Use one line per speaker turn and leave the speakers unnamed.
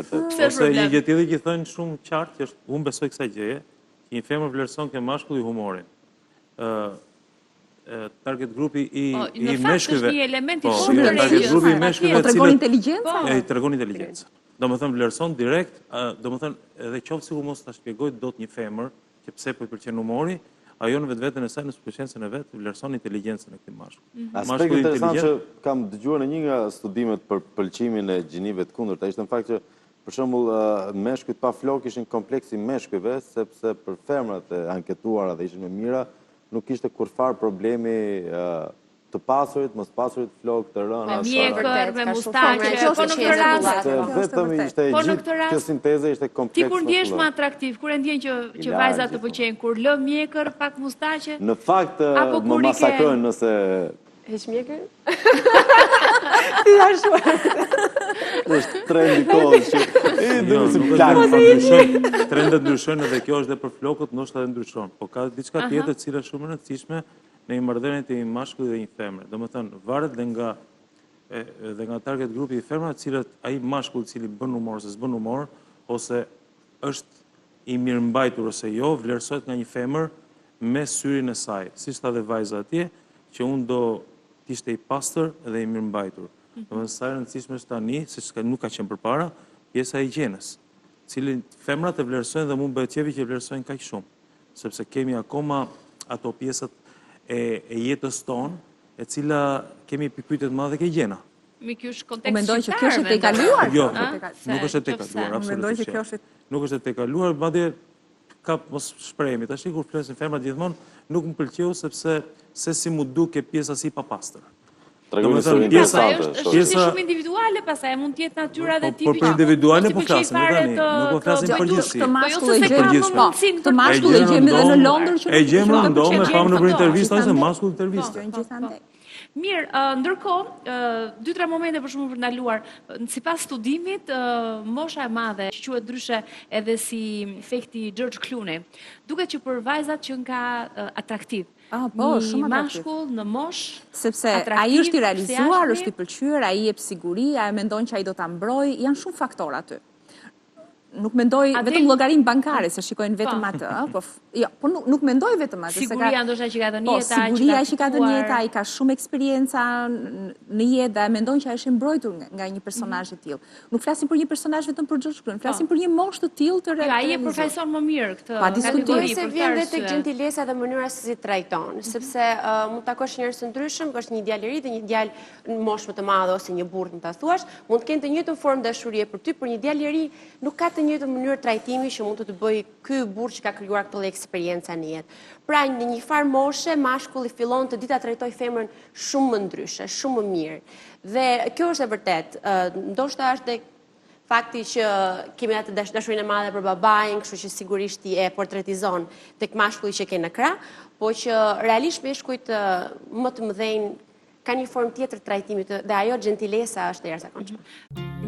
vërtet.
Ose një gjë tjetër që thënë shumë qartë, që është unë besoj kësaj gjëje, që një femër vlerëson ke mashkulli humorin. Target grupi i meshkujve.
Një element i
target grupi i meshkujve
tregon inteligjencë?
I tregon inteligjencë. Domethënë vlerëson direkt, domethënë edhe qoftë sikur mos ta shpjegoj dot një femër që pse po i pëlqen humori, ajo në vetveten e saj në superqendsen e vet vlerëson inteligjencën e këtij mashkulli.
Aspekt interesant që kam dëgjuar në një nga studimet për pëlqimin e gjinive të kundërta ishte në fakt që për shembull meshkujt pa flokë ishin kompleksi meshkujve sepse për femrat e anketuara dhe ishin me mira nuk ishte kurfar problemi të pasurit, mos pasurit flokë të rëna.
Me mjekër, me mustaqe, po në këtë rast.
Vetëm ishte e gjithë kjo sinteze ishte komplekse.
Ti kur ndjesh më atraktiv, kur e ndjen që vajzat të pëlqejnë, kur lë mjekër, pak mustaqe?
Në fakt më masakrojnë nëse
Heq mjekër?
Ti ashtu. Është trendi kohës që
trendet ndryshojnë edhe kjo është dhe për flokët, ndoshta edhe ndryshon. Po ka diçka tjetër e cila është shumë e rëndësishme në një marrëdhënie të një mashkulli dhe një femre. Domethënë varet dhe nga target grupi i femrave, të cilët ai mashkull i cili bën humor ose s'bën humor, ose është i mirëmbajtur ose jo, vlerësohet nga një femër me syrin e saj. Siç tha dhe vajza atje, që unë do të ishte i pastër dhe i mirëmbajtur. Domethënë sa e rëndësishme është tani, siç nuk ka qenë përpara, pjesa e higjienës, cilin femrat e vlerësojnë dhe mund bëhet qefi që vlerësojnë kaq shumë, sepse kemi akoma ato pjesët e jetës tonë, e cila kemi pikpyetje të mëdha ke gjena.
Me ky është kontekst.
Mendoj që kjo është e tejkaluar.
Jo, nuk është e tejkaluar, absolutisht. Nuk është e tejkaluar, madje ka mos shprehemi tash kur flasin femrat gjithmonë, nuk më pëlqeu sepse se si mu duke pjesa si papastër.
Pjesa është shumë individuale, pastaj mund të jetë natyra dhe tipi.
Por për individuale po flasim tani, nuk po flasim përgjithësi.
Këtë mashkull e gjemi edhe në Londër që
e gjemi në ndomë, e pamë në intervistë ose mashkull intervistë.
Mirë, ndërkohë, 2-3 momente për shumë për ndaluar, sipas studimit, mosha e madhe, që quhet ndryshe edhe si efekti George Clooney, duket që për vajzat që nga atraktiv. Një mashkull në moshë,
sepse ai është i realizuar, është i pëlqyer, ai jep siguri, ai mendon që ai do ta mbrojë, janë shumë faktorë aty. Nuk mendoj vetëm llogarinë bankare, se shikojnë vetëm atë, po nuk mendoj vetëm atë.
Siguria ndoshta që ka dhënë jeta,
siguria që ka dhënë jeta, ai ka shumë eksperjenca në jetë dhe mendon që ai është i mbrojtur nga një personazh i tillë. Nuk flasim për një personazh vetëm për George Clooney, flasim për një moshë të tillë të realizuar.
Ai e përfaqëson më mirë këtë.
Pa diskutim.
Se vjen vetë tek gjentilesa dhe mënyra se si trajton, sepse mund të takosh njerëz të ndryshëm, është një djalë i ri dhe një djalë në moshë më të madhe ose një burr, më ta thuash, mund të kenë të njëjtën formë dashurie për ty, por një djalë i ri nuk ka të njëjtën mënyrë trajtimi që mund të bëjë ky burr që ka krijuar këtë eksperiencë në jetë. Pra në një farë moshe mashkulli fillon të ditë ta trajtojë femrën shumë më ndryshe, shumë më mirë. Dhe kjo është e vërtetë. Ndoshta është fakti që kemi atë dashurinë e madhe për babain, kështu që sigurisht i e portretizon tek mashkulli që ke në krah, po që realisht meshkujt më të mëdhenj ka një formë tjetër trajtimi dhe ajo gentilesa është e jashtëzakonshme.